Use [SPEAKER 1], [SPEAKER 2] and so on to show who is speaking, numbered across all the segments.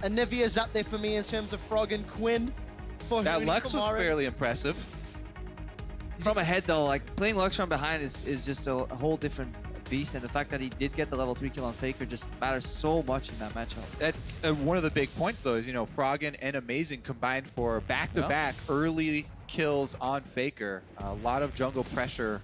[SPEAKER 1] Anivia's up there for me in terms of Froggen. Quinn for
[SPEAKER 2] That
[SPEAKER 1] Huni
[SPEAKER 2] Lux was
[SPEAKER 1] HEcarim.
[SPEAKER 2] fairly impressive.
[SPEAKER 3] From ahead though, like playing Lux from behind is just a whole different beast, and the fact that he did get the level 3 kill on Faker just matters so much in that matchup.
[SPEAKER 2] That's one of the big points, though, is, you know, Froggen and Amazing combined for back-to-back early kills on Faker. A lot of jungle pressure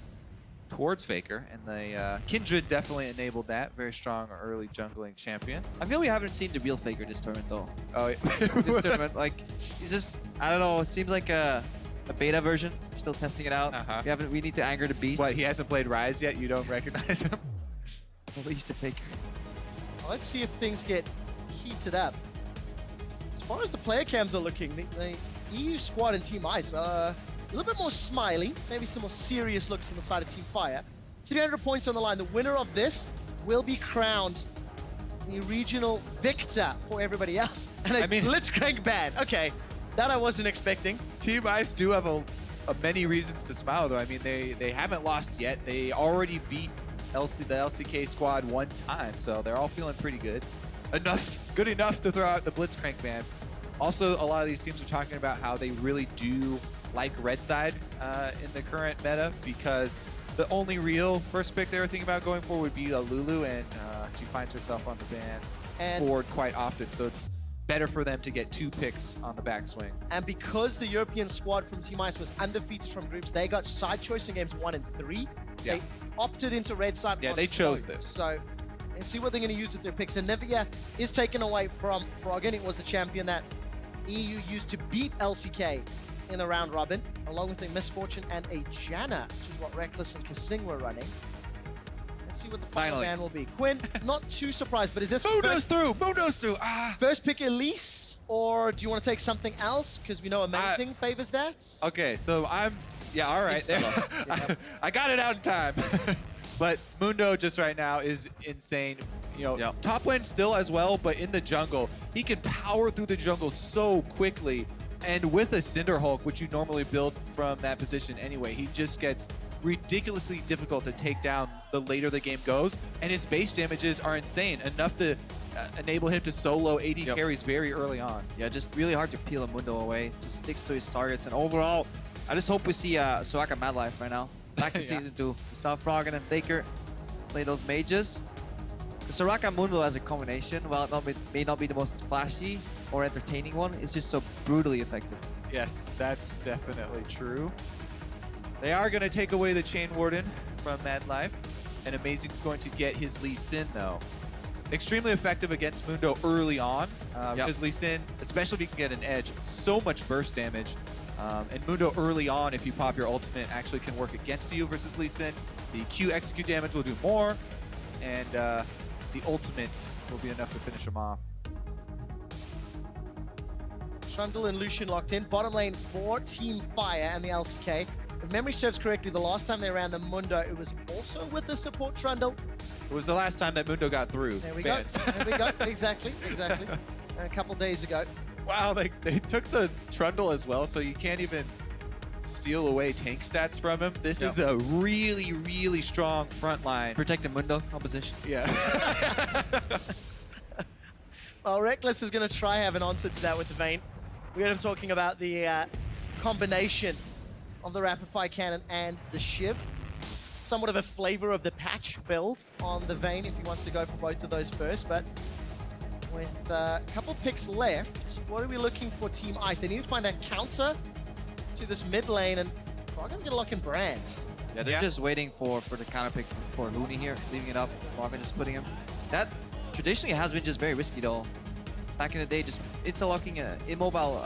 [SPEAKER 2] towards Faker, and the Kindred definitely enabled that. Very strong early jungling champion.
[SPEAKER 3] I feel we haven't seen the real Faker this tournament though.
[SPEAKER 2] Oh,
[SPEAKER 3] This tournament, like, he's just, I don't know, it seems like a beta version. We're still testing it out. We need to anger the beast.
[SPEAKER 2] What, he hasn't played Rise yet? You don't recognize him?
[SPEAKER 3] At least the Faker.
[SPEAKER 1] Let's see if things get heated up. As far as the player cams are looking, the EU squad and Team Ice are a little bit more smiley, maybe some more serious looks on the side of Team Fire. 300 points on the line. The winner of this will be crowned the regional victor for everybody else. And a Blitzcrank ban. Okay, that I wasn't expecting.
[SPEAKER 2] Team Ice do have many reasons to smile, though. I mean, they haven't lost yet. They already beat the LCK squad one time, so they're all feeling pretty good. Good enough to throw out the Blitzcrank ban. Also, a lot of these teams are talking about how they really do like red side in the current meta, because the only real first pick they were thinking about going for would be a Lulu, and she finds herself on the ban board quite often, so it's better for them to get 2 picks on the backswing.
[SPEAKER 1] And because the European squad from Team Ice was undefeated from groups, they got side choice in games 1 and 3.
[SPEAKER 2] Yeah.
[SPEAKER 1] They opted into red side.
[SPEAKER 2] Yeah, they chose this.
[SPEAKER 1] So, and see what they're going to use with their picks. And Nivea is taken away from Froggen. It was the champion that EU used to beat LCK in a round robin, along with a Misfortune and a Janna, which is what Rekkles and KaSing were running. Let's see what the final ban will be. Quinn, not too surprised, but is this
[SPEAKER 2] Mundo's through! Mundo's through!
[SPEAKER 1] First pick Elise, or do you want to take something else? Because we know Amazing favors that.
[SPEAKER 2] Okay, so yeah, all right. I got it out in time. But Mundo just right now is insane. You know, top lane still as well, but in the jungle, he can power through the jungle so quickly. And with a Cinder Hulk, which you normally build from that position anyway, he just gets ridiculously difficult to take down the later the game goes. And his base damages are insane, enough to enable him to solo AD carries very early on.
[SPEAKER 3] Yeah, just really hard to peel a Mundo away. Just sticks to his targets. And overall, I just hope we see Soraka Madlife right now. Back to Season 2. We saw Froggen and Faker play those mages. The Soraka Mundo as a combination, while it may not be the most flashy or entertaining one, it's just so brutally effective.
[SPEAKER 2] Yes, that's definitely true. They are going to take away the Chain Warden from Madlife, and Amazing's going to get his Lee Sin, though. Extremely effective against Mundo early on, because Lee Sin, especially if you can get an edge, so much burst damage. And Mundo early on, if you pop your ultimate, actually can work against you versus Lee Sin. The Q execute damage will do more, and the ultimate will be enough to finish him off.
[SPEAKER 1] Trundle and Lucian locked in. Bottom lane for Team Fire and the LCK. If memory serves correctly, the last time they ran the Mundo, it was also with the support Trundle.
[SPEAKER 2] It was the last time that Mundo got through.
[SPEAKER 1] There we go. There we go. Exactly. A couple days ago.
[SPEAKER 2] Wow, they took the Trundle as well, so you can't even steal away tank stats from him. This is a really, really strong front line.
[SPEAKER 3] Protect the Mundo composition.
[SPEAKER 2] Yeah.
[SPEAKER 1] Well, Rekkles is going to try have an answer to that with the Vayne. We heard him talking about the combination of the Rapid Fire Cannon and the Shiv. Somewhat of a flavor of the patch build on the Vayne if he wants to go for both of those first, but with a couple picks left, what are we looking for Team Ice? They need to find a counter to this mid lane, and Froggen's going to lock in Brand.
[SPEAKER 3] Yeah, they're just waiting for the counter pick for Huni here, leaving it up. Froggen just putting him. That traditionally has been just very risky though. Back in the day, just locking an immobile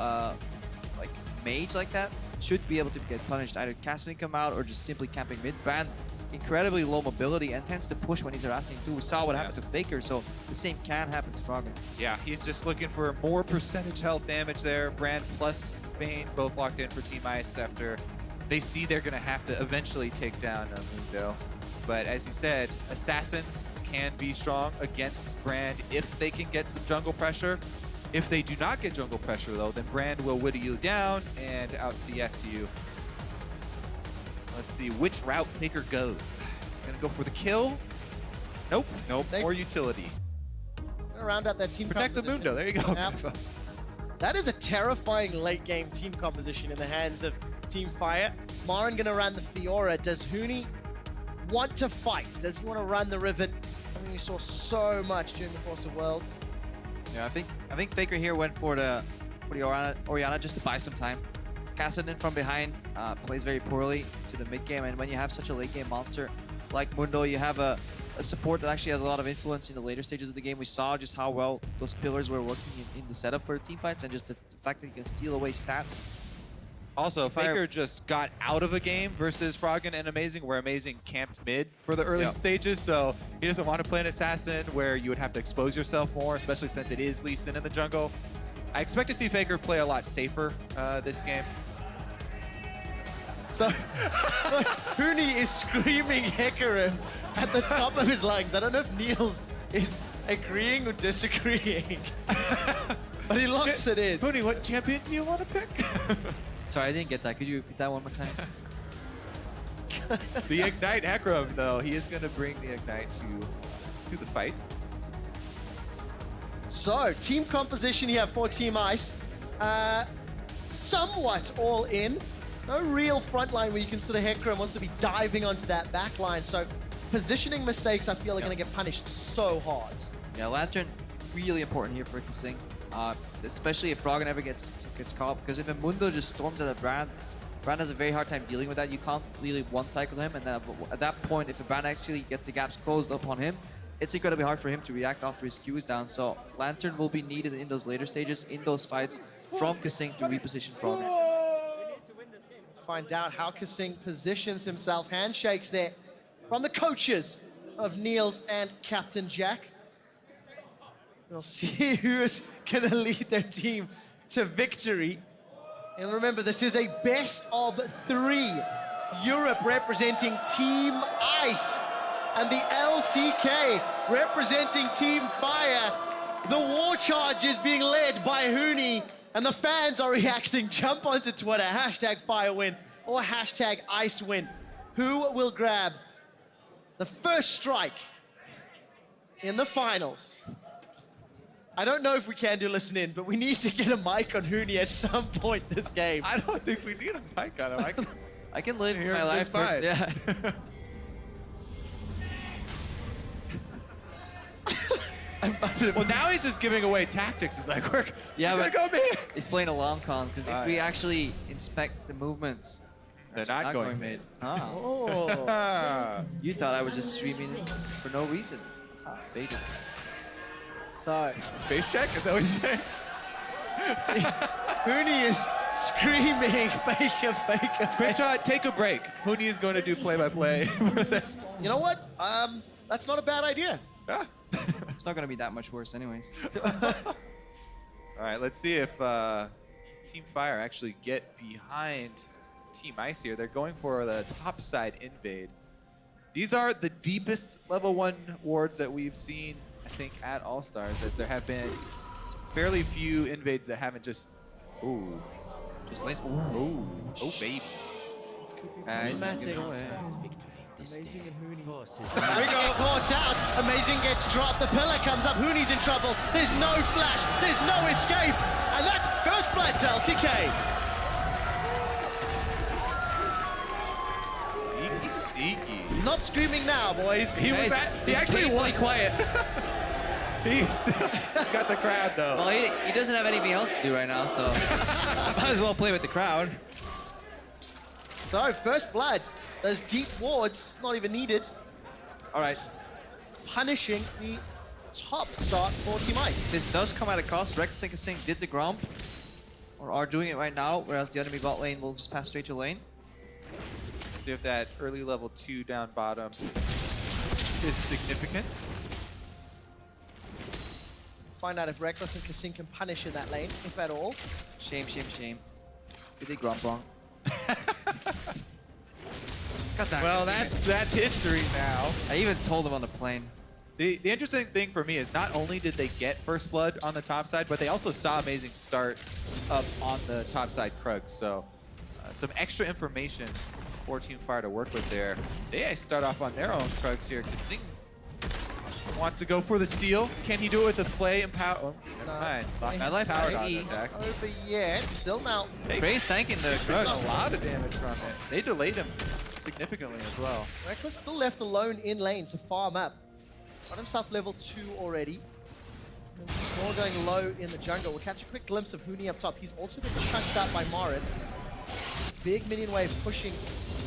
[SPEAKER 3] like mage like that should be able to get punished. Either casting come out or just simply camping mid. Brand incredibly low mobility and tends to push when he's harassing too. We saw what happened to Faker, so the same can happen to Froggen.
[SPEAKER 2] Yeah, he's just looking for more percentage health damage there. Brand plus Vayne both locked in for Team Ice after they see they're going to have to eventually take down Mundo. But as you said, Assassins can be strong against Brand if they can get some jungle pressure. If they do not get jungle pressure though, then Brand will whittle you down and out CS you. Let's see which route Faker goes. Gonna go for the kill? Nope. More utility.
[SPEAKER 1] All round out their team
[SPEAKER 2] Protect the
[SPEAKER 1] composition.
[SPEAKER 2] Mundo. There you go.
[SPEAKER 1] Yep. That is a terrifying late game team composition in the hands of Team Fire. MaRin gonna run the Fiora. Does Huni want to fight? Does he want to run the Rivet? Something we saw so much during the course of Worlds.
[SPEAKER 3] Yeah, I think Faker here went for the Orianna just to buy some time. KaSing in from behind plays very poorly to the mid game, and when you have such a late game monster like Mundo, you have a support that actually has a lot of influence in the later stages of the game. We saw just how well those pillars were working in the setup for the team fights, and just the fact that you can steal away stats.
[SPEAKER 2] Also, Faker just got out of a game versus Froggen and Amazing, where Amazing camped mid for the early stages, so he doesn't want to play an assassin where you would have to expose yourself more, especially since it is Lee Sin in the jungle. I expect to see Faker play a lot safer this game.
[SPEAKER 1] So, Huni is screaming HEcarim at the top of his lungs. I don't know if Niels is agreeing or disagreeing, but he locks it in.
[SPEAKER 2] Huni, what champion do you want to pick?
[SPEAKER 3] Sorry, I didn't get that. Could you repeat that one more time?
[SPEAKER 2] The Ignite HEcarim, though, he is going to bring the Ignite to the fight.
[SPEAKER 1] So, team composition here for Team Ice. Somewhat all in. No real front line where you consider HEcarim wants to be diving onto that back line. So, positioning mistakes, I feel, are going to get punished so hard.
[SPEAKER 3] Yeah, Lantern, really important here for KaSing. Especially if Froggen ever gets caught, because if Mundo just storms at a Brand has a very hard time dealing with that. You can't really one-cycle him, and at that point, if a Brand actually gets the gaps closed up on him, it's incredibly hard for him to react after his Q is down. So Lantern will be needed in those later stages, in those fights, from KaSing to reposition Froggen.
[SPEAKER 1] Let's find out how KaSing positions himself. Handshakes there from the coaches of Niels and Captain Jack. We'll see who's going to lead their team to victory. And remember, this is a best of 3. Europe representing Team Ice and the LCK representing Team Fire. The war charge is being led by Huni, and the fans are reacting. Jump onto Twitter, #FireWin or #IceWin. Who will grab the first strike in the finals? I don't know if we can do listen in, but we need to get a mic on Huni at some point this game.
[SPEAKER 2] I don't think we need a mic on him.
[SPEAKER 3] I can live
[SPEAKER 2] Hear
[SPEAKER 3] my
[SPEAKER 2] him
[SPEAKER 3] life.
[SPEAKER 2] just fine.
[SPEAKER 3] Yeah.
[SPEAKER 2] Well, now he's just giving away tactics. He's like, we're gonna
[SPEAKER 3] but
[SPEAKER 2] go mid.
[SPEAKER 3] he's playing a long con, because if we actually inspect the movements,
[SPEAKER 2] They're not going
[SPEAKER 3] mid.
[SPEAKER 1] Oh.
[SPEAKER 3] You thought I was just streaming for no reason. Baited.
[SPEAKER 1] So,
[SPEAKER 2] Space check? Is that what you're saying?
[SPEAKER 1] Huni is screaming, Faker, Faker, Faker.
[SPEAKER 2] QuickShot, take a break. Huni is going to do play-by-play for this.
[SPEAKER 1] You know what? That's not a bad idea.
[SPEAKER 2] Yeah.
[SPEAKER 3] It's not going to be that much worse anyways.
[SPEAKER 2] All right, let's see if Team Fire actually get behind Team Ice here. They're going for the top side invade. These are the deepest level 1 wards that we've seen, I think, at All-Stars, as there have been fairly few invades that haven't just... Ooh.
[SPEAKER 3] Just late.
[SPEAKER 2] Ooh. Oh, baby.
[SPEAKER 1] Amazing and Huni.
[SPEAKER 2] There we go.
[SPEAKER 1] Caught out. Amazing gets dropped. The pillar comes up. Huni's in trouble. There's no flash. There's no escape. And that's first blood to LCK. He's not screaming now, boys.
[SPEAKER 2] He was he actually won.
[SPEAKER 3] Quiet.
[SPEAKER 2] He's still got the crowd, though.
[SPEAKER 3] Well, he doesn't have anything else to do right now, so might as well play with the crowd.
[SPEAKER 1] So, first blood. Those deep wards, not even needed.
[SPEAKER 3] All right.
[SPEAKER 1] Punishing the top start for Team Ice.
[SPEAKER 3] This does come at a cost. Rekkles and KaSing did the grump, or are doing it right now, whereas the enemy bot lane will just pass straight to lane.
[SPEAKER 2] See if that early level 2 down bottom is significant.
[SPEAKER 1] Find out if Rekkles and KaSing can punish in that lane, if at all.
[SPEAKER 3] Shame, shame, shame. Did they grump wrong? Got that.
[SPEAKER 2] Well, that's history now.
[SPEAKER 3] I even told him on the plane.
[SPEAKER 2] The interesting thing for me is not only did they get first blood on the top side, but they also saw Amazing start up on the top side Krug. So some extra information for Team Fire to work with there. They start off on their own Krugs here. KaSing Wants to go for the steal. Can he do it with the play and power? Oh, never
[SPEAKER 1] No.
[SPEAKER 2] mind.
[SPEAKER 3] Madlife
[SPEAKER 2] Power
[SPEAKER 3] might be
[SPEAKER 2] dodge attack.
[SPEAKER 1] Over yet. Still now.
[SPEAKER 3] Gray's tanking the
[SPEAKER 2] Took a
[SPEAKER 3] drug.
[SPEAKER 2] lot of damage from it. They delayed him significantly as well.
[SPEAKER 1] Rekkles still left alone in lane to farm up. Got himself level 2 already. More going low in the jungle. We'll catch a quick glimpse of Huni up top. He's also been chunked out by MaRin. Big minion wave pushing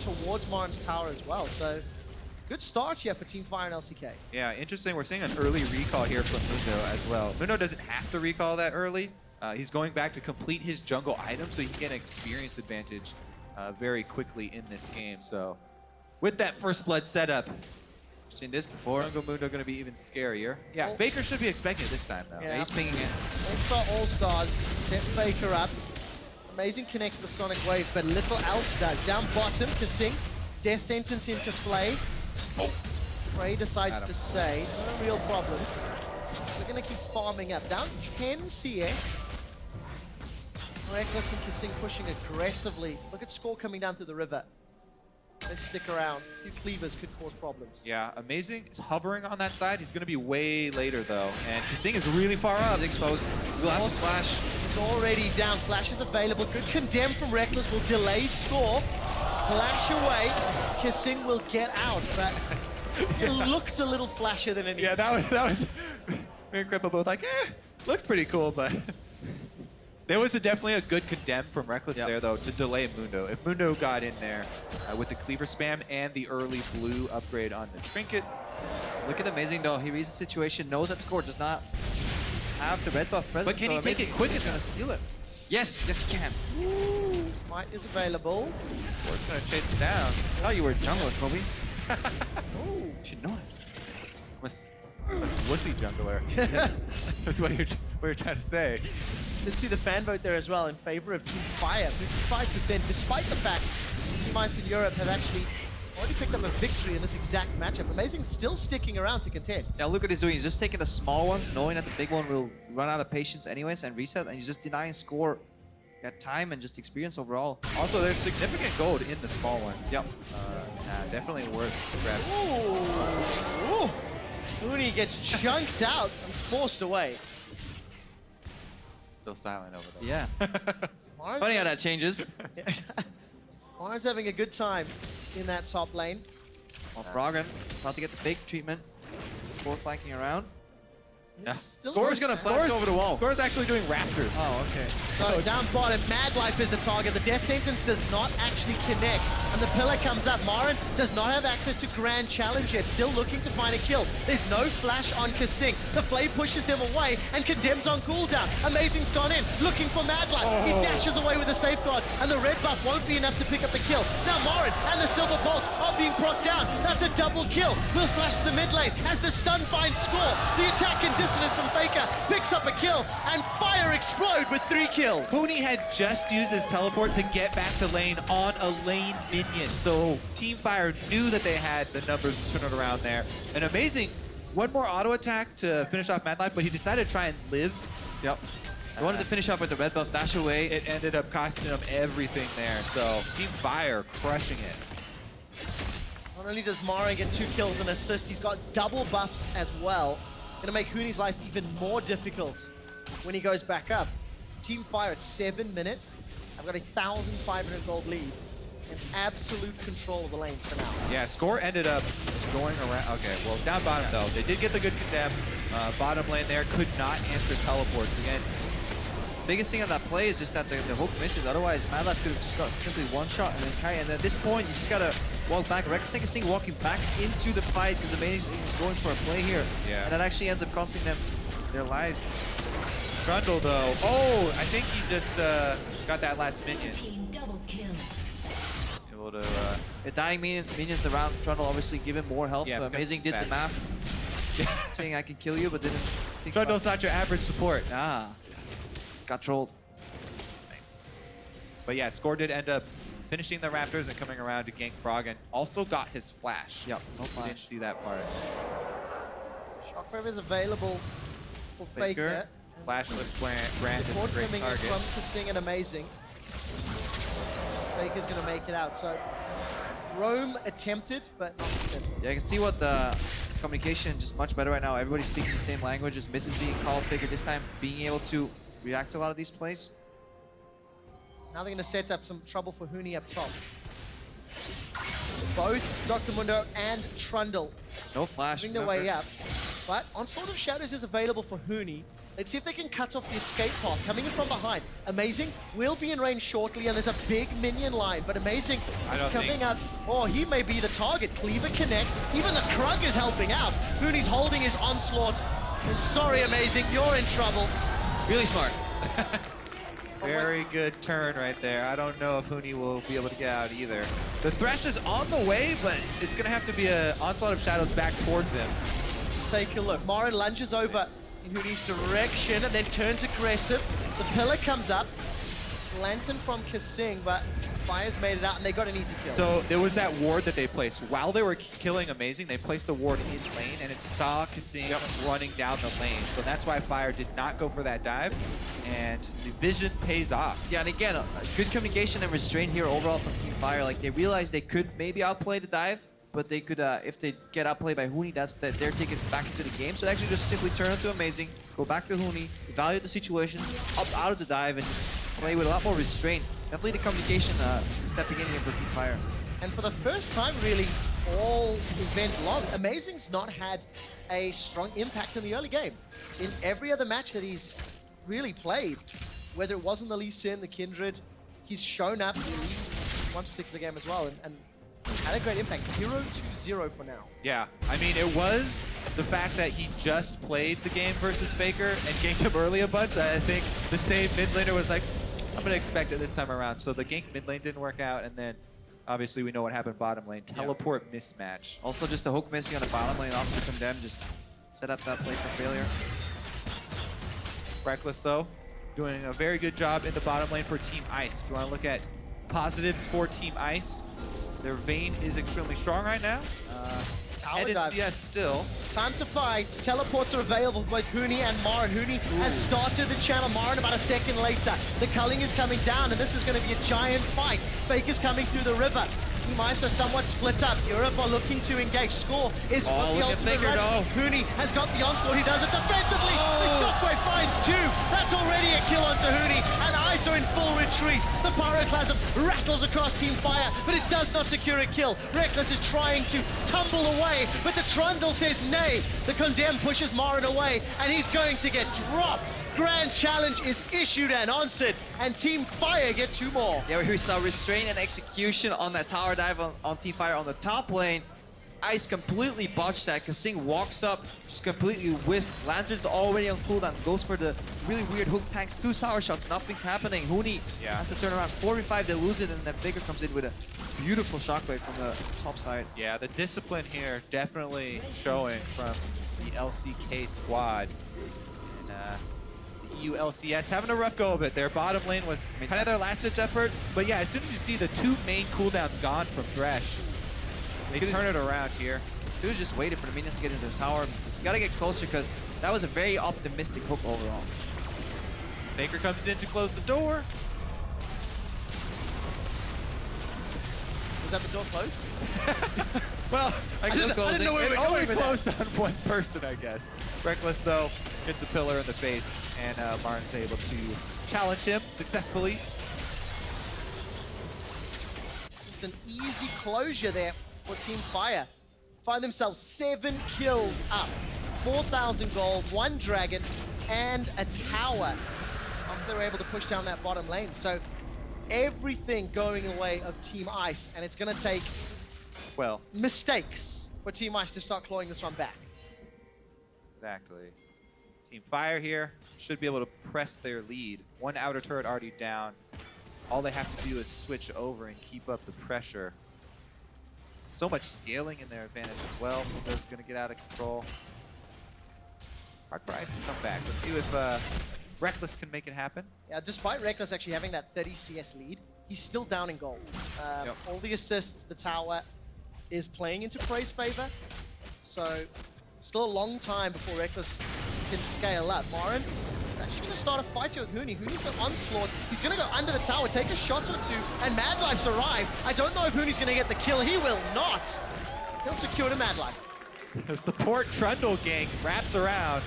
[SPEAKER 1] towards MaRin's tower as well. So good start here for Team Fire and LCK.
[SPEAKER 2] Yeah, interesting. We're seeing an early recall here from Mundo as well. Mundo doesn't have to recall that early. He's going back to complete his jungle item so he can get an experience advantage very quickly in this game. So with that first blood setup,
[SPEAKER 3] Seen this before.
[SPEAKER 2] Jungle Mundo going to be even scarier. Yeah,
[SPEAKER 1] Oh.
[SPEAKER 2] Baker should be expecting it this time though.
[SPEAKER 1] Yeah.
[SPEAKER 3] He's pinging it.
[SPEAKER 1] All Stars set Faker up. Amazing connects the Sonic Wave, but little else does. Down bottom, KaSing. Death Sentence into play. Frey decides
[SPEAKER 2] Got him.
[SPEAKER 1] to stay. No real problems. We're going to keep farming up. Down 10 CS. Rekkles and KaSing pushing aggressively. Look at Score coming down through the river. They stick around. A few cleavers could cause problems.
[SPEAKER 2] Yeah, Amazing is hovering on that side. He's going to be way later though. And KaSing is really far up.
[SPEAKER 3] He's exposed. We'll have to flash.
[SPEAKER 1] He's already down. Flash is available. Good condemn from Rekkles will delay Score. Flash away. KaSing will get out, but it looked a little flashier than anything.
[SPEAKER 2] Yeah, that was me and Krepo both like, looked pretty cool, but there was definitely a good condemn from Rekkles
[SPEAKER 3] Yep.
[SPEAKER 2] there though to delay Mundo. If Mundo got in there with the cleaver spam and the early blue upgrade on the trinket,
[SPEAKER 3] Look at Amazing though. He reads the situation, knows that Score does not have the red buff present.
[SPEAKER 2] But can
[SPEAKER 3] so
[SPEAKER 2] he take
[SPEAKER 3] Amazing
[SPEAKER 2] it quick
[SPEAKER 3] is going to steal it. Yes, yes he can.
[SPEAKER 1] Ooh, Smite is available.
[SPEAKER 2] Sport's gonna chase him down.
[SPEAKER 3] I thought you were a jungler, Kobe.
[SPEAKER 1] Ooh.
[SPEAKER 3] You should know it.
[SPEAKER 2] Was wussy jungler. That's what you're trying to say.
[SPEAKER 1] Did see the fan vote there as well in favor of Team Fire. 55%, despite the fact Spice in Europe have actually already picked up a victory in this exact matchup. Amazing still sticking around to contest.
[SPEAKER 3] Yeah, look what he's doing. He's just taking the small ones, knowing that the big one will run out of patience anyways and reset, and he's just denying Score that time and just experience overall.
[SPEAKER 2] Also, there's significant gold in the small ones.
[SPEAKER 3] Yep.
[SPEAKER 2] Definitely worth
[SPEAKER 1] Ooh.
[SPEAKER 2] grabbing.
[SPEAKER 1] Ooh. Huni gets chunked out and forced away.
[SPEAKER 2] Still silent over there.
[SPEAKER 3] Yeah.
[SPEAKER 1] Mars,
[SPEAKER 3] Funny how that changes.
[SPEAKER 1] Mars having a good time in that top lane.
[SPEAKER 3] Well, Froggen about to get the fake treatment. Score flanking around.
[SPEAKER 2] Yeah.
[SPEAKER 1] Still
[SPEAKER 3] Score's gonna flash over the wall.
[SPEAKER 2] Score's actually doing Raptors.
[SPEAKER 3] Oh, okay.
[SPEAKER 1] So down bottom, Madlife is the target. The Death Sentence does not actually connect. And the pillar comes up. MaRin does not have access to Grand Challenge yet. Still looking to find a kill. There's no flash on KaSing. The Flay pushes them away and condemns on cooldown. Amazing's gone in, looking for Madlife. He dashes away with a safeguard, and the red buff won't be enough to pick up the kill. Now MaRin and the Silver Bolts are being procced down. That's a double kill. Will flash to the mid lane as the stun finds Score. The attack and dissonance from Faker picks up a kill, and Fire explode with 3 kills.
[SPEAKER 2] Huni had just used his teleport to get back to lane on a lane minion. So Team Fire knew that they had the numbers to turn it around there. And Amazing, one more auto attack to finish off Madlife, but he decided to try and live.
[SPEAKER 3] Yep. I wanted to finish up with the red buff, dash away.
[SPEAKER 2] It ended up costing him everything there. So Team Fire crushing it.
[SPEAKER 1] Not only does MaRin get 2 kills and assist, he's got double buffs as well. Gonna make Huni's life even more difficult when he goes back up. Team Fire at 7 minutes. I've got a 1,500 gold lead and absolute control of the lanes for now.
[SPEAKER 2] Yeah, Score ended up going around. Okay, well, down bottom though. They did get the good condemn. Bottom lane there could not answer teleports again.
[SPEAKER 3] Biggest thing on that play is just that the hook misses. Otherwise, Madlife could have just got simply one shot and then carry. And at this point, you just gotta walk back. Rekkles walking back into the fight because Amazing is going for a play here.
[SPEAKER 2] Yeah.
[SPEAKER 3] And that actually ends up costing them their lives.
[SPEAKER 2] Trundle though. Oh, I think he just got that last minion.
[SPEAKER 4] Team double kill.
[SPEAKER 2] Able to.
[SPEAKER 3] The dying minions around Trundle obviously give him more health.
[SPEAKER 2] Yeah,
[SPEAKER 3] So
[SPEAKER 2] because
[SPEAKER 3] Amazing
[SPEAKER 2] he's
[SPEAKER 3] did the
[SPEAKER 2] fast.
[SPEAKER 3] math, saying I can kill you, but didn't think
[SPEAKER 2] Trundle's
[SPEAKER 3] about
[SPEAKER 2] not your average support.
[SPEAKER 3] Ah, got trolled.
[SPEAKER 2] But yeah, Score did end up finishing the Raptors and coming around to gank Froggen. Also got his flash.
[SPEAKER 3] Yep, no
[SPEAKER 2] Didn't
[SPEAKER 3] flash.
[SPEAKER 2] see that part.
[SPEAKER 1] Shockwave is available for
[SPEAKER 3] Faker.
[SPEAKER 1] Faker.
[SPEAKER 2] Flashless Brand is a
[SPEAKER 1] Support
[SPEAKER 2] great
[SPEAKER 1] coming in
[SPEAKER 2] target.
[SPEAKER 1] from KaSing and Amazing. Faker's gonna make it out. So Roam attempted, but not successful.
[SPEAKER 3] Yeah, I can see what the communication just much better right now. Everybody's speaking the same language. Just misses being called Faker this time, being able to react to a lot of these plays.
[SPEAKER 1] Now they're going to set up some trouble for Huni up top. Both Dr.Mundo and Trundle
[SPEAKER 3] No flash.
[SPEAKER 1] moving their way up. But Onslaught of Shadows is available for Huni. Let's see if they can cut off the escape path. Coming in from behind. Amazing will be in range shortly, and there's a big minion line. But Amazing is coming up. Oh, he may be the target. Cleaver connects. Even the Krug is helping out. Huni's holding his Onslaught. Sorry, Amazing, you're in trouble.
[SPEAKER 3] Really smart.
[SPEAKER 2] Very good turn right there. I don't know if Huni will be able to get out either. The Thresh is on the way, but it's going to have to be an Onslaught of Shadows back towards him.
[SPEAKER 1] Take a look. MaRin lunges over in Huni's direction and then turns aggressive. The pillar comes up. Lantern from KaSing, but Fire's made it out and they got an easy kill.
[SPEAKER 2] So there was that ward that they placed. While they were killing Amazing, they placed the ward in lane and it saw KaSing running down the lane. So that's why Fire did not go for that dive. And the vision pays off.
[SPEAKER 3] Yeah, and again, good communication and restraint here overall from Team Fire. Like, they realized they could maybe outplay the dive, but they could, if they get outplayed by Huni, that's that they're taken back into the game. So they actually just simply turn it to Amazing, go back to Huni, evaluate the situation, up out of the dive, and just play with a lot more restraint. Definitely the communication stepping in here for Team Fire.
[SPEAKER 1] And for the first time, really, all event long, Amazing's not had a strong impact in the early game. In every other match that he's really played, whether it was in the Lucian, the Kindred, he's shown up in at least one particular game as well, and had a great impact. 0-2-0 for now.
[SPEAKER 2] Yeah, I mean, it was the fact that he just played the game versus Faker and ganked him early a bunch. I think the same mid laner was like, I'm going to expect it this time around. So the gank mid lane didn't work out, and then obviously we know what happened bottom lane. Teleport mismatch.
[SPEAKER 3] Also, just a hook missing on the bottom lane off the Condemn, just set up that play for failure.
[SPEAKER 2] Rekkles, though, doing a very good job in the bottom lane for Team Ice. If you want to look at positives for Team Ice, their Vayne is extremely strong right now.
[SPEAKER 1] Tower dive.
[SPEAKER 2] Yes, still.
[SPEAKER 1] Time to fight. Teleports are available for both Huni and MaRin. Huni has started the channel. MaRin about a second later. The culling is coming down, and this is going to be a giant fight. Faker's coming through the river. Team Ice are somewhat split up. Europe are looking to engage. Score is with the ultimate
[SPEAKER 3] Faker,
[SPEAKER 1] run. Huni has got the onslaught. He does it defensively. The shockwave finds two. That's already a kill onto Huni, and Ice are in full retreat. The pyroclasm rattles across Team Fire, but it does not secure a kill. Rekkles is trying to tumble away, but the Trundle says nay. The Condemn pushes MaRin away, and he's going to get dropped. Grand challenge is issued and answered, and Team Fire get two more.
[SPEAKER 3] Yeah, we saw restraint and execution on that tower dive on Team Fire on the top lane. Ice completely botched that. KaSing walks up, just completely whiffs. Lantern's already on cooldown, goes for the really weird hook tanks, 2 tower shots, nothing's happening. Huni has to turn around, 4v5, they lose it, and then Faker comes in with a beautiful shockwave from the top side.
[SPEAKER 2] Yeah, the discipline here definitely showing from the LCK squad. And, the EU LCS having a rough go of it. Their bottom lane was kind of their last-ditch effort, but yeah, as soon as you see the 2 main cooldowns gone from Thresh, they turn it around here.
[SPEAKER 3] Dude just waited for the minions to get into the tower. You gotta get closer because that was a very optimistic hook overall.
[SPEAKER 2] Faker comes in to close the door.
[SPEAKER 1] Was that the door closed?
[SPEAKER 2] Well, I didn't know
[SPEAKER 1] where
[SPEAKER 2] it
[SPEAKER 1] we were
[SPEAKER 2] only
[SPEAKER 1] going with
[SPEAKER 2] closed on one person, I guess. Rekkles, though, hits a pillar in the face, and MaRin's able to challenge him successfully.
[SPEAKER 1] Just an easy closure there for Team Fire. Find themselves 7 kills up. 4,000 gold, 1 dragon, and a tower. After they're able to push down that bottom lane. So everything going the way of Team Ice, and it's going to take mistakes for Team Ice to start clawing this one back.
[SPEAKER 2] Exactly. Team Fire here should be able to press their lead. 1 outer turret already down. All they have to do is switch over and keep up the pressure. So much scaling in their advantage as well. Mundo's going to get out of control. Hard for Ice to come back. Let's see if Rekkles can make it happen.
[SPEAKER 1] Yeah, despite Rekkles actually having that 30 CS lead, he's still down in gold. All the assists, the tower is playing into Prey's favor. So still a long time before Rekkles can scale up. MaRin is actually going to start a fight here with Huni. Huni's got onslaught. He's going to go under the tower, take a shot or 2, and Madlife's arrived. I don't know if Huni's going to get the kill. He will not. He'll secure the Madlife.
[SPEAKER 2] The support Trundle gang wraps around.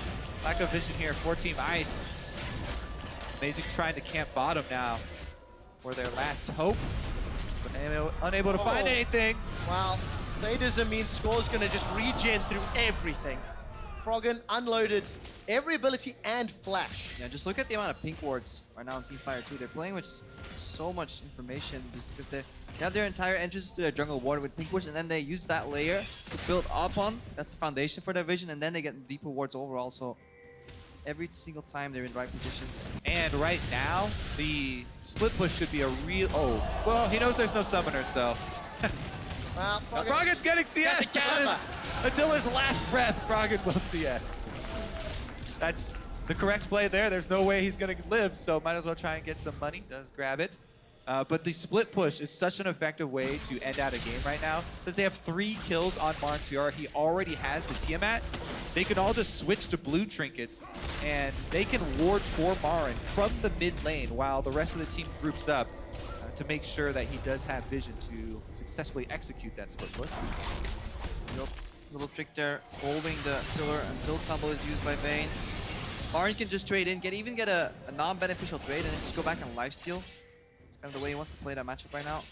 [SPEAKER 2] Lack of vision here for Team Ice. Amazing trying to camp bottom now for their last hope. But unable to find anything.
[SPEAKER 1] Well, sadism means Score's gonna just regen through everything. Froggen unloaded every ability and flash.
[SPEAKER 3] Yeah, just look at the amount of pink wards right now in Team Fire 2. They're playing with so much information just because they have their entire entrance to their jungle ward with pink wards, and then they use that layer to build upon. That's the foundation for their vision, and then they get deeper wards overall. So every single time they're in the right positions.
[SPEAKER 2] And right now, the split push should be a real... Oh, well, he knows there's no summoner, so...
[SPEAKER 1] Well,
[SPEAKER 2] Froggen's getting CS! Until his last breath, Froggen will CS. That's the correct play there. There's no way he's going to live, so might as well try and get some money. Does grab it. But the split push is such an effective way to end out a game right now. Since they have 3 kills on MaRin Fiora, he already has the Tiamat. They can all just switch to blue trinkets, and they can ward for MaRin from the mid lane while the rest of the team groups up to make sure that he does have vision to successfully execute that split push.
[SPEAKER 3] Yep. Little trick there, holding the pillar until Tumble is used by Vayne. MaRin can just trade in, even get a non-beneficial trade, and then just go back and lifesteal. It's kind of the way he wants to play that matchup right now.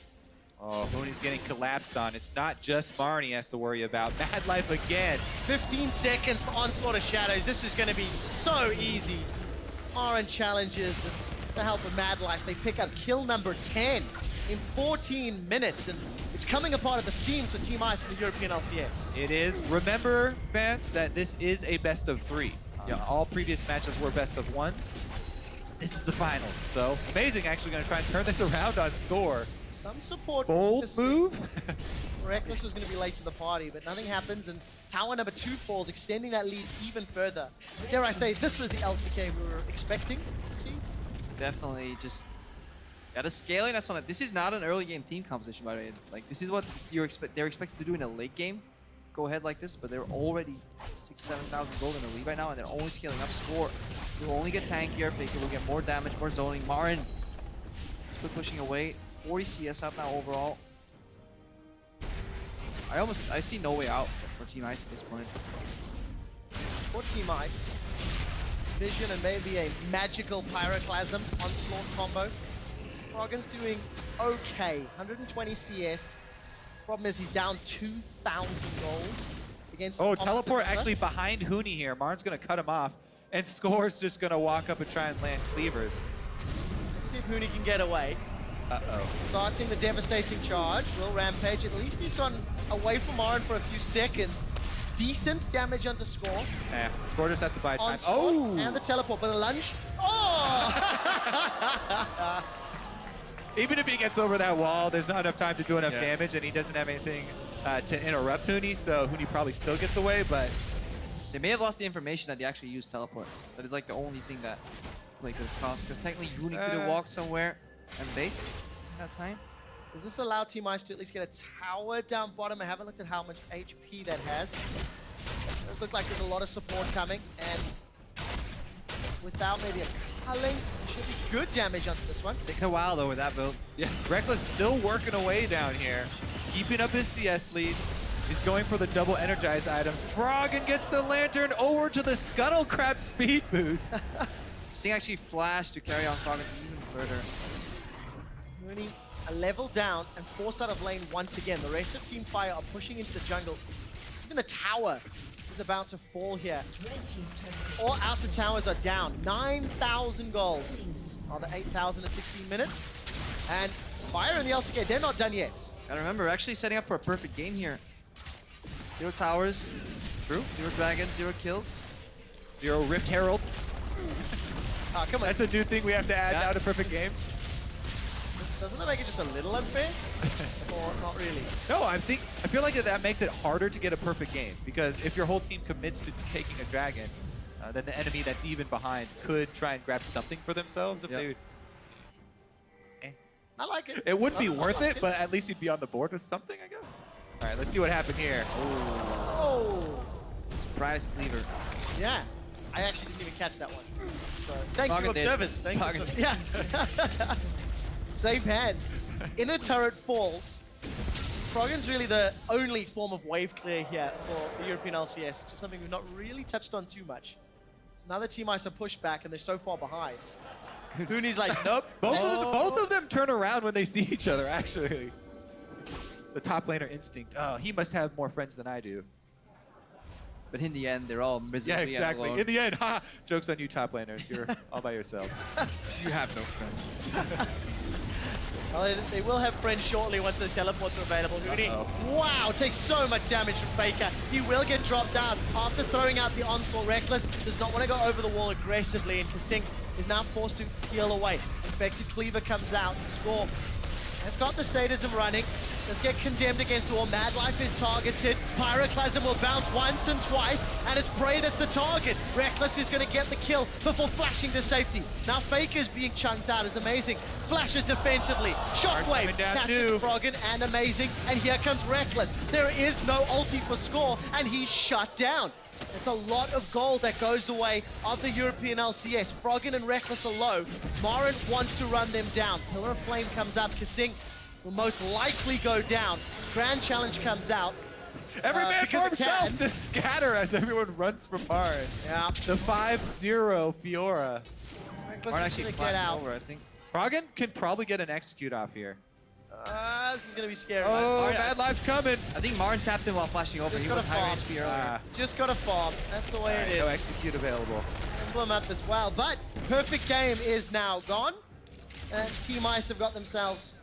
[SPEAKER 2] Oh, Huni's getting collapsed on. It's not just MaRin he has to worry about. Madlife again.
[SPEAKER 1] 15 seconds for Onslaught of Shadows. This is going to be so easy. MaRin challenges with the help of Madlife. They pick up kill number 10 in 14 minutes, and it's coming apart at the seams for Team Ice in the European LCS.
[SPEAKER 2] It is. Remember, fans, that this is a best of 3. All previous matches were best of 1s. This is the finals, so amazing actually going to try and turn this around on Score.
[SPEAKER 1] Some support.
[SPEAKER 2] Bold move.
[SPEAKER 1] Rekkles was going to be late to the party, but nothing happens, and tower number 2 falls, extending that lead even further. Dare I say, this was the LCK we were expecting to see.
[SPEAKER 3] Definitely just gotta scaling. That's on it. This is not an early game team composition, by the way. Like, this is what they're expected to do in a late game. Go ahead like this, but they're already 6,000-7,000 gold in the lead right now, and they're only scaling up. Score will only get tankier. They will get more damage, more zoning. MaRin split pushing away. 40 CS up now overall. I see no way out for Team Ice at this point.
[SPEAKER 1] For Team Ice, Vision and maybe a magical Pyroclasm Onslaught combo. Froggen's doing okay, 120 CS. Problem is he's down 2,000 gold against...
[SPEAKER 2] Oh, teleport actually behind Huni here. MaRin's going to cut him off, and Score's just going to walk up and try and land cleavers.
[SPEAKER 1] Let's see if Huni can get away.
[SPEAKER 2] Uh-oh.
[SPEAKER 1] Starting the devastating charge. Will Rampage. At least he's gone away from MaRin for a few seconds. Decent damage onto Score.
[SPEAKER 2] Yeah, Score just has to buy time.
[SPEAKER 1] Oh! And the teleport, but a lunge. Oh!
[SPEAKER 2] Even if he gets over that wall, there's not enough time to do enough damage, and he doesn't have anything to interrupt Huni, so Huni probably still gets away, but...
[SPEAKER 3] They may have lost the information that he actually used teleport. That is like the only thing that play could have cost, because technically Huni could have walked somewhere and based that time.
[SPEAKER 1] Does this allow Team Ice to at least get a tower down bottom? I haven't looked at how much HP that has. It does look like there's a lot of support coming, and without maybe a culling, should be good damage onto this one.
[SPEAKER 3] It's taking a while though with that build.
[SPEAKER 2] Yeah, Rekkles still working away down here, keeping up his CS lead. He's going for the double energize items. Froggen gets the lantern over to the Scuttle Crab speed boost.
[SPEAKER 3] Sing actually flashed to carry on Froggen even further.
[SPEAKER 1] Huni a level down and forced out of lane once again. The rest of Team Fire are pushing into the jungle. Even the tower is about to fall here. All outer towers are down. 9,000 gold on the 8,000 in 16 minutes. And Fire and the LCK, they're not done yet.
[SPEAKER 3] Gotta remember, we're actually setting up for a perfect game here. 0 towers. True. 0 dragons, 0 kills.
[SPEAKER 2] 0 Rift Heralds.
[SPEAKER 1] Oh, come on.
[SPEAKER 2] That's a new thing we have to add now to perfect games.
[SPEAKER 1] Doesn't that make it just a little unfair? Or not really?
[SPEAKER 2] No, I feel like that makes it harder to get a perfect game, because if your whole team commits to taking a dragon, then the enemy that's even behind could try and grab something for themselves if they...
[SPEAKER 1] I like it.
[SPEAKER 2] It would be worth it, but at least you'd be on the board with something, I guess. All right, let's see what happened here.
[SPEAKER 1] Oh!
[SPEAKER 3] Surprise cleaver.
[SPEAKER 1] Yeah. I actually didn't even catch that one. So, thank
[SPEAKER 3] Froggen
[SPEAKER 1] you,
[SPEAKER 3] did.
[SPEAKER 1] observers. Thank
[SPEAKER 3] Froggen
[SPEAKER 1] you. Yeah. Save hands. Inner turret falls. Froggen's really the only form of wave clear here for the European LCS, which is something we've not really touched on too much. So now the Team Ice are pushed back and they're so far behind. Huni's like, nope.
[SPEAKER 2] Both of them turn around when they see each other, actually. The top laner instinct. Oh, he must have more friends than I do.
[SPEAKER 3] But in the end, they're all miserably
[SPEAKER 2] Yeah, exactly.
[SPEAKER 3] alone.
[SPEAKER 2] In the end, ha! Joke's on you, top laners. You're all by yourselves.
[SPEAKER 3] You have no friends.
[SPEAKER 1] Well, they will have friends shortly once the teleports are available. Huni, wow, takes so much damage from Faker. He will get dropped down after throwing out the onslaught. Rekkles does not want to go over the wall aggressively, and KaSing is now forced to peel away. Infected Cleaver comes out and score. It's got the sadism running. Let's get condemned against the wall. Madlife is targeted. Pyroclasm will bounce once and twice, and it's Prey that's the target. Rekkles is going to get the kill before flashing to safety. Now Faker's being chunked out is amazing. Flashes defensively. Shockwave catches Froggen and amazing. And here comes Rekkles. There is no ulti for score, and he's shut down. It's a lot of gold that goes the way of the European LCS. Froggen and Rekkles are low. MaRin wants to run them down. Pillar of Flame comes up. KaSing will most likely go down. Grand Challenge comes out.
[SPEAKER 2] Every man for himself to scatter as everyone runs from MaRin.
[SPEAKER 1] Yeah.
[SPEAKER 2] The 5-0 Fiora.
[SPEAKER 1] MaRin
[SPEAKER 3] actually
[SPEAKER 1] get out.
[SPEAKER 3] over, I think.
[SPEAKER 2] Froggen can probably get an execute off here.
[SPEAKER 1] This is going to be scary.
[SPEAKER 2] Oh, Madlife's coming.
[SPEAKER 3] I think MaRin tapped him while flashing over.
[SPEAKER 1] Just
[SPEAKER 3] He
[SPEAKER 1] got
[SPEAKER 3] was
[SPEAKER 1] a
[SPEAKER 3] high
[SPEAKER 1] farm.
[SPEAKER 3] HP earlier.
[SPEAKER 1] Just got a farm. That's the way it is.
[SPEAKER 2] No execute available.
[SPEAKER 1] Emblem up as well. But perfect game is now gone. And Team Ice have got themselves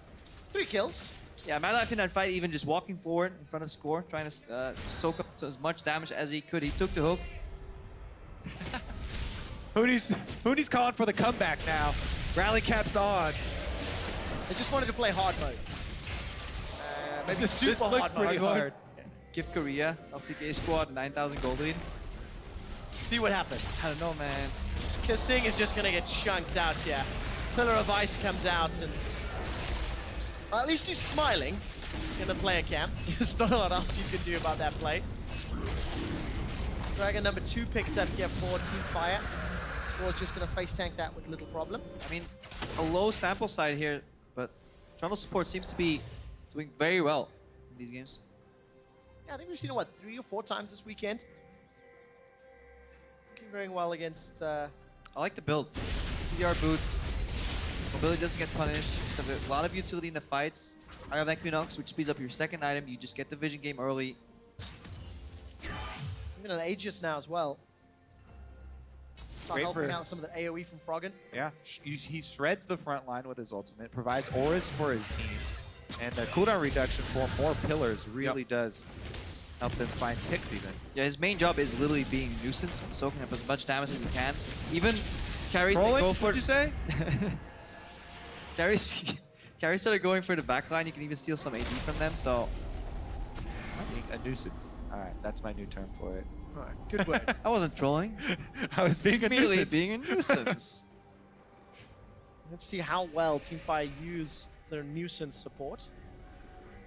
[SPEAKER 1] 3 kills.
[SPEAKER 3] Yeah, Madlife in that fight, even just walking forward in front of score, trying to soak up as much damage as he could. He took the hook.
[SPEAKER 2] Huni's calling for the comeback now. Rally cap's on.
[SPEAKER 1] They just wanted to play hard mode. Maybe
[SPEAKER 2] This
[SPEAKER 1] super
[SPEAKER 2] looks
[SPEAKER 1] hard
[SPEAKER 2] pretty
[SPEAKER 1] mode.
[SPEAKER 2] hard.
[SPEAKER 3] Give Korea, LCK squad, 9,000 gold lead.
[SPEAKER 1] See what happens.
[SPEAKER 3] I don't know, man.
[SPEAKER 1] KaSing is just going to get chunked out here. Pillar of Ice comes out and... at least he's smiling in the player cam. There's not a lot else you can do about that play. Dragon number 2 picked up here for Team Fire. Squad's just going to face tank that with little problem.
[SPEAKER 3] I mean, a low sample side here, but Trundle support seems to be doing very well in these games.
[SPEAKER 1] Yeah, I think we've seen it, what, 3 or 4 times this weekend? Looking very well against...
[SPEAKER 3] I like the build. CDR boots. Mobility doesn't get punished. Just a lot of utility in the fights. I have Equinox, which speeds up your second item. You just get the vision game early.
[SPEAKER 1] Even an Aegis now as well. Start
[SPEAKER 2] Great
[SPEAKER 1] helping
[SPEAKER 2] for-
[SPEAKER 1] out some of the AoE from Froggen.
[SPEAKER 2] Yeah, he shreds the front line with his ultimate, provides auras for his team, and the cooldown reduction for more pillars really does help them find picks even.
[SPEAKER 3] Yeah, his main job is literally being nuisance and soaking up as much damage as he can. Even carries
[SPEAKER 2] Rolling,
[SPEAKER 3] they go for...
[SPEAKER 2] what'd you say?
[SPEAKER 3] Carries that are going for the backline, you can even steal some AD from them, so...
[SPEAKER 2] Being a nuisance. Alright, that's my new term for it.
[SPEAKER 1] Alright, good work.
[SPEAKER 3] I wasn't trolling.
[SPEAKER 2] I was being a
[SPEAKER 3] Immediately
[SPEAKER 2] nuisance.
[SPEAKER 3] being a nuisance.
[SPEAKER 1] Let's see how well Team Fire use their nuisance support.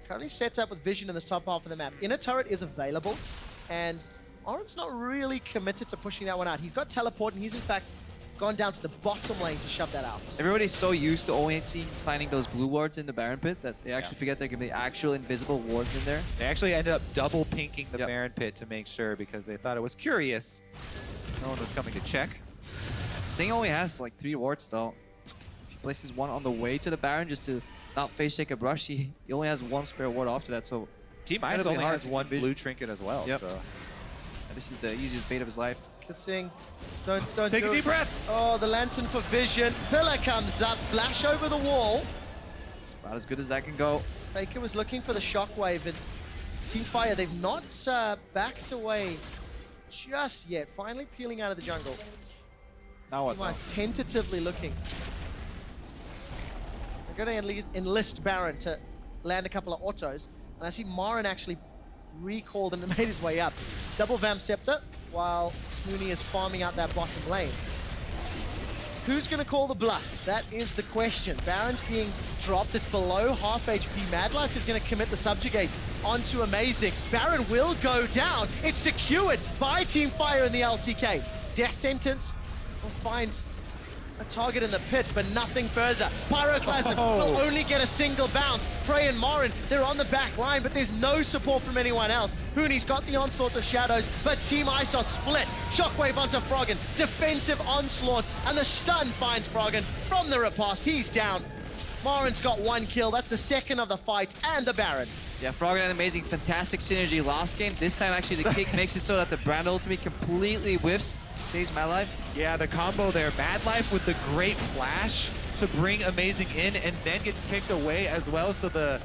[SPEAKER 1] Currently set up with vision in this top half of the map. Inner turret is available, and Oren's not really committed to pushing that one out. He's got teleport, and he's in fact gone down to the bottom lane to shove that out.
[SPEAKER 3] Everybody's so used to only finding those blue wards in the Baron pit that they actually forget there can be actual invisible wards in there.
[SPEAKER 2] They actually ended up double pinking the MaRin pit to make sure because they thought it was curious. No one was coming to check.
[SPEAKER 3] Sing only has like 3 wards though. If he places one on the way to the Baron just to not face take a brush, he only has 1 spare ward after that, so...
[SPEAKER 2] Team Ice
[SPEAKER 3] Incredibly
[SPEAKER 2] only
[SPEAKER 3] hard
[SPEAKER 2] has
[SPEAKER 3] to
[SPEAKER 2] 1
[SPEAKER 3] vision.
[SPEAKER 2] blue trinket as well.
[SPEAKER 3] Yep.
[SPEAKER 2] So.
[SPEAKER 3] And this is the easiest bait of his life.
[SPEAKER 1] KaSing, don't
[SPEAKER 2] Take
[SPEAKER 1] do
[SPEAKER 2] a
[SPEAKER 1] it.
[SPEAKER 2] deep breath.
[SPEAKER 1] Oh, the lantern for vision. Pillar comes up, flash over the wall.
[SPEAKER 3] It's about as good as that can go.
[SPEAKER 1] Faker was looking for the shockwave, and Team Fire, they've not backed away just yet. Finally peeling out of the jungle.
[SPEAKER 2] Now what?
[SPEAKER 1] Team Ice tentatively looking. They're going to enlist Baron to land a couple of autos, and I see MaRin actually recalled and made his way up. Double Vamp Scepter, while Huni is farming out that bottom lane. Who's going to call the bluff? That is the question. Baron's being dropped. It's below half HP. Madlife is going to commit the subjugate onto Amazing. Baron will go down. It's secured by Team Fire in the LCK. Death sentence will find a target in the pit, but nothing further. Pyroclasm will only get a single bounce. Prey and MaRin, they're on the back line, but there's no support from anyone else. Huni's got the onslaught of shadows, but Team Ice are split. Shockwave onto Froggen, defensive onslaught, and the stun finds Froggen from the riposte. He's down. MaRin's got 1 kill. That's the second of the fight, and the Baron.
[SPEAKER 3] Yeah, Froggen had amazing, fantastic synergy last game. This time, actually, the kick makes it so that the Brand ultimate completely whiffs. Saves Madlife.
[SPEAKER 2] Yeah, the combo there. Madlife with the great flash to bring Amazing in and then gets kicked away as well. So the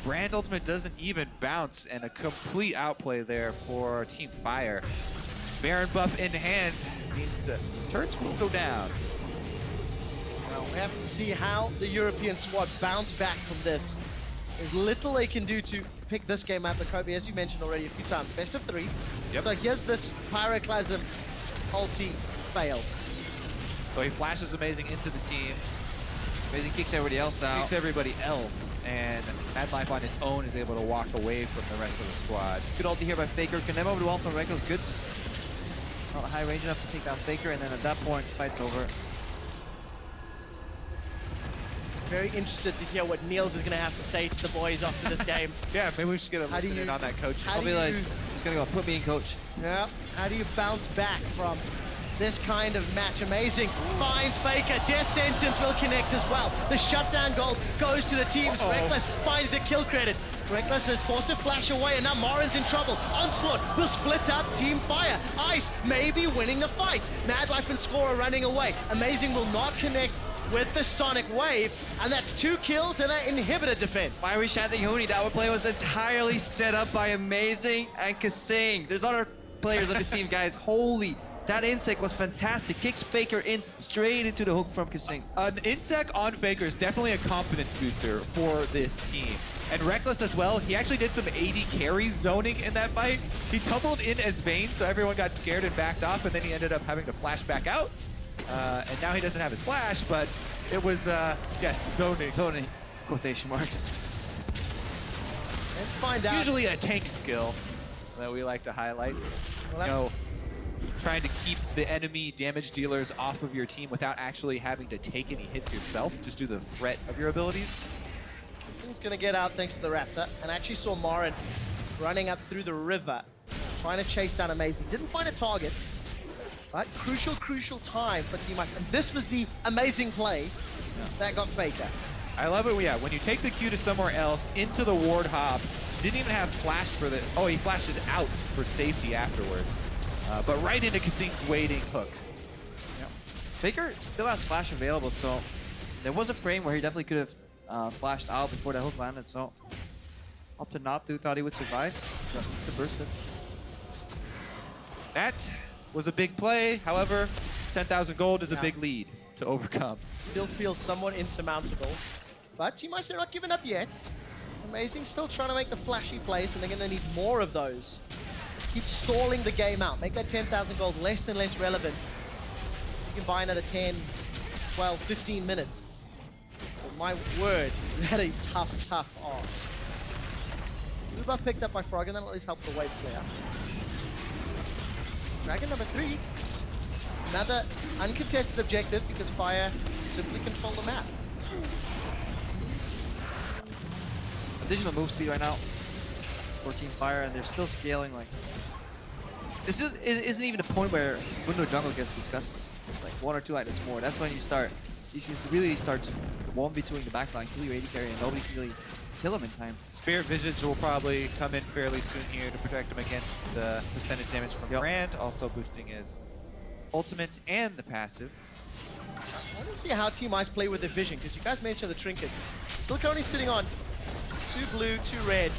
[SPEAKER 2] Brand ultimate doesn't even bounce, and a complete outplay there for Team Fire. Baron buff in hand means turrets will go down.
[SPEAKER 1] Well, we have to see how the European squad bounce back from this. There's little they can do to pick this game up. But Kobe, as you mentioned already a few times, best of 3.
[SPEAKER 2] Yep.
[SPEAKER 1] So here's this Pyroclasm ulti failed.
[SPEAKER 2] So he flashes Amazing into the team,
[SPEAKER 3] Amazing kicks everybody else out.
[SPEAKER 2] kicks everybody else, and Madlife on his own is able to walk away from the rest of the squad.
[SPEAKER 3] Good ulti here by Faker. Condemn over the wall from Rekkles. Good. Just not high range enough to take down Faker, and then at that point, fight's over.
[SPEAKER 1] Very interested to hear what Niels is going to have to say to the boys after this game.
[SPEAKER 2] Yeah, maybe we should get a
[SPEAKER 1] How do
[SPEAKER 2] listen in
[SPEAKER 1] you-
[SPEAKER 2] on that, coach.
[SPEAKER 1] how
[SPEAKER 3] I'll
[SPEAKER 1] do
[SPEAKER 3] be like,
[SPEAKER 1] you-
[SPEAKER 3] just gonna go, put me in, coach.
[SPEAKER 1] Yeah. How do you bounce back from this kind of match? Amazing. Finds Faker. Death sentence will connect as well. The shutdown goal goes to the teams. Rekkles finds the kill credit. Rekkles is forced to flash away, and now MaRin's in trouble. Onslaught will split up Team Fire. Ice may be winning the fight. Madlife and Score are running away. Amazing will not connect with the Sonic Wave, and that's 2 kills and an inhibitor defense.
[SPEAKER 3] Why are we chanting Huni? That play was entirely set up by Amazing and KaSing. There's other players on this team, guys. Holy, that insect was fantastic. Kicks Faker in straight into the hook from KaSing.
[SPEAKER 2] An insect on Faker is definitely a confidence booster for this team. And Rekkles as well, he actually did some AD carry zoning in that fight. He tumbled in as Vayne, so everyone got scared and backed off, and then he ended up having to flash back out. And now he doesn't have his flash, but it was, yes, zoning.
[SPEAKER 3] Tony, quotation marks.
[SPEAKER 1] Let's find out.
[SPEAKER 2] Usually a tank skill that we like to highlight.
[SPEAKER 1] Well,
[SPEAKER 2] You know, trying to keep the enemy damage dealers off of your team without actually having to take any hits yourself, just do the threat of your abilities.
[SPEAKER 1] KaSing's gonna get out thanks to the Raptor, and I actually saw MaRin running up through the river, trying to chase down Amazing. Didn't find a target, but crucial time for Team Ice. And this was the amazing play that got Faker.
[SPEAKER 2] I love it, yeah, when you take the Q to somewhere else, into the ward hop, didn't even have flash for the, oh, he flashes out for safety afterwards. But right into KaSing's waiting hook.
[SPEAKER 3] Faker still has flash available, so there was a frame where he definitely could have flashed out before that hook landed, so opted not to, thought he would survive. Just to burst it.
[SPEAKER 2] That was a big play, however, 10,000 gold is a
[SPEAKER 1] Yeah.
[SPEAKER 2] big lead to overcome.
[SPEAKER 1] Still feels somewhat insurmountable, but Team Ice are not giving up yet. Amazing, still trying to make the flashy plays, and they're gonna need more of those. Keep stalling the game out, make that 10,000 gold less and less relevant. You can buy another 10, 12, 15 minutes. But my word, is that a tough ask. Blue buff picked up by Froggen, that'll at least help the wave clear. Dragon number 3. Another uncontested objective because Fire simply control the map.
[SPEAKER 3] Additional move speed right now for Team Fire, and they're still scaling. Like, this isn't even a point where Mundo jungle gets disgusting. It's like 1 or 2 items more. That's when you start. You can really start just 1v2ing the backline, kill your AD carry, and nobody can really kill him in time.
[SPEAKER 2] Spirit Visage will probably come in fairly soon here to protect him against the percentage damage from Brand, also boosting his ultimate and the passive.
[SPEAKER 1] I want to see how Team Ice play with their vision, because you guys mentioned the trinkets. Still currently sitting on 2 blue, 2 red.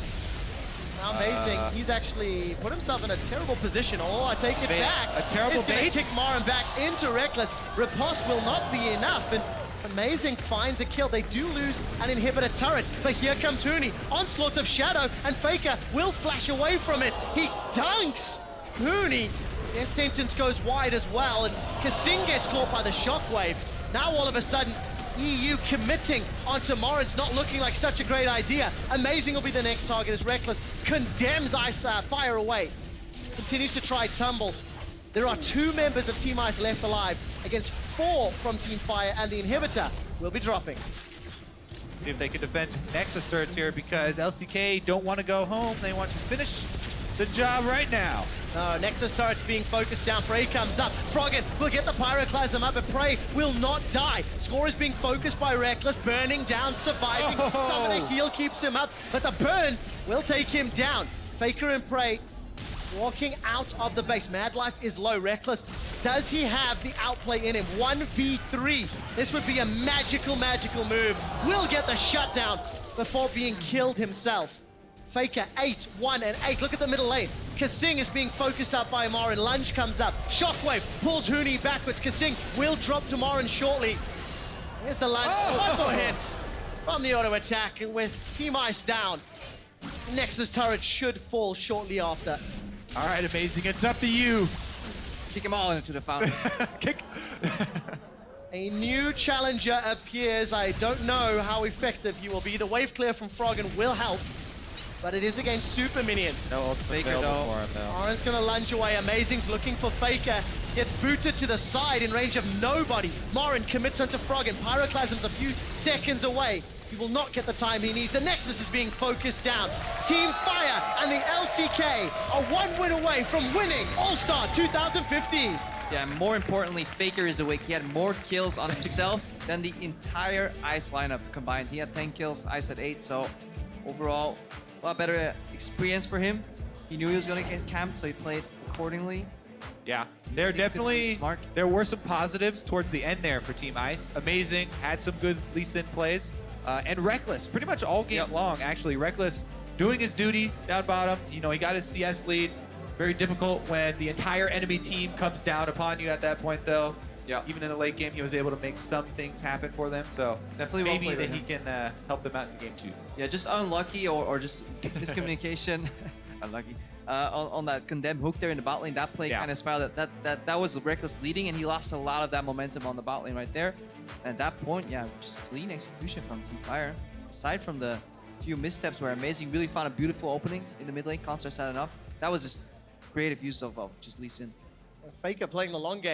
[SPEAKER 1] Now Amazing, he's actually put himself in a terrible position. Oh, I take it
[SPEAKER 3] Bait.
[SPEAKER 1] back.
[SPEAKER 2] A terrible
[SPEAKER 1] It's gonna
[SPEAKER 2] bait.
[SPEAKER 1] kick MaRin back into Rekkles. Riposte will not be enough, and Amazing finds a kill. They do lose an inhibitor turret, but here comes Huni. Onslaught of Shadow, and Faker will flash away from it. He dunks Huni. Their sentence goes wide as well, and KaSing gets caught by the shockwave. Now all of a sudden, EU committing onto MaRin's not looking like such a great idea. Amazing will be the next target as Rekkles condemns Ice Fire away. Continues to try Tumble. There are 2 members of Team Ice left alive against 4 from Team Fire, and the inhibitor will be dropping.
[SPEAKER 2] See if they can defend Nexus turrets here because LCK don't want to go home. They want to finish the job right now.
[SPEAKER 1] Nexus turret's being focused down. Prey comes up. Froggen will get the Pyroclasm up, but Prey will not die. Score is being focused by Rekkles, burning down, surviving.
[SPEAKER 2] Oh.
[SPEAKER 1] Summoner heal keeps him up, but the burn will take him down. Faker and Prey walking out of the base. Madlife is low. Rekkles, does he have the outplay in him? 1v3. This would be a magical, magical move. Will get the shutdown before being killed himself. Faker 8, 1, and 8. Look at the middle lane. KaSing is being focused up by MaRin. Lunge comes up. Shockwave pulls Huni backwards. KaSing will drop to MaRin shortly. Here's the lunge. One more hit from the auto attack, and with Team Ice down, Nexus turret should fall shortly after.
[SPEAKER 2] All right, amazing. It's up to you.
[SPEAKER 3] Kick them all into the fountain.
[SPEAKER 2] Kick.
[SPEAKER 1] A new challenger appears. I don't know how effective he will be. The wave clear from Froggen will help, but it is against super minions.
[SPEAKER 2] No ultimate
[SPEAKER 3] Faker,
[SPEAKER 2] available
[SPEAKER 3] though.
[SPEAKER 2] for him, though.
[SPEAKER 1] Marin's gonna lunge away. Amazing's looking for Faker. Gets booted to the side in range of nobody. MaRin commits onto Froggen. Pyroclasm's a few seconds away. He will not get the time he needs. The Nexus is being focused down. Team Fire and the LCK are 1 win away from winning Allstar 2015.
[SPEAKER 3] Yeah, more importantly, Faker is awake. He had more kills on himself than the entire Ice lineup combined. He had 10 kills, Ice had 8, so overall, a lot better experience for him. He knew he was going to get camped, so he played accordingly.
[SPEAKER 2] Yeah, there were some positives towards the end there for Team Ice. Amazing, had some good Lucian plays. And Rekkles, pretty much all game long, actually. Rekkles doing his duty down bottom. You know, he got his CS lead. Very difficult when the entire enemy team comes down upon you at that point, though.
[SPEAKER 3] Yeah.
[SPEAKER 2] Even in the late game, he was able to make some things happen for them. So
[SPEAKER 3] Definitely
[SPEAKER 2] maybe
[SPEAKER 3] well played
[SPEAKER 2] that
[SPEAKER 3] by
[SPEAKER 2] he can help them out in game 2.
[SPEAKER 3] Yeah, just unlucky or just miscommunication. Unlucky. On that condemned hook there in the bot lane, that play kind of spiraled. That was Rekkles leading, and he lost a lot of that momentum on the bot lane right there. And at that point, yeah, just clean execution from Team Fire. Aside from the few missteps where Amazing really found a beautiful opening in the mid lane, Constars had enough. That was just creative use of just Lucian.
[SPEAKER 1] Faker playing the long game.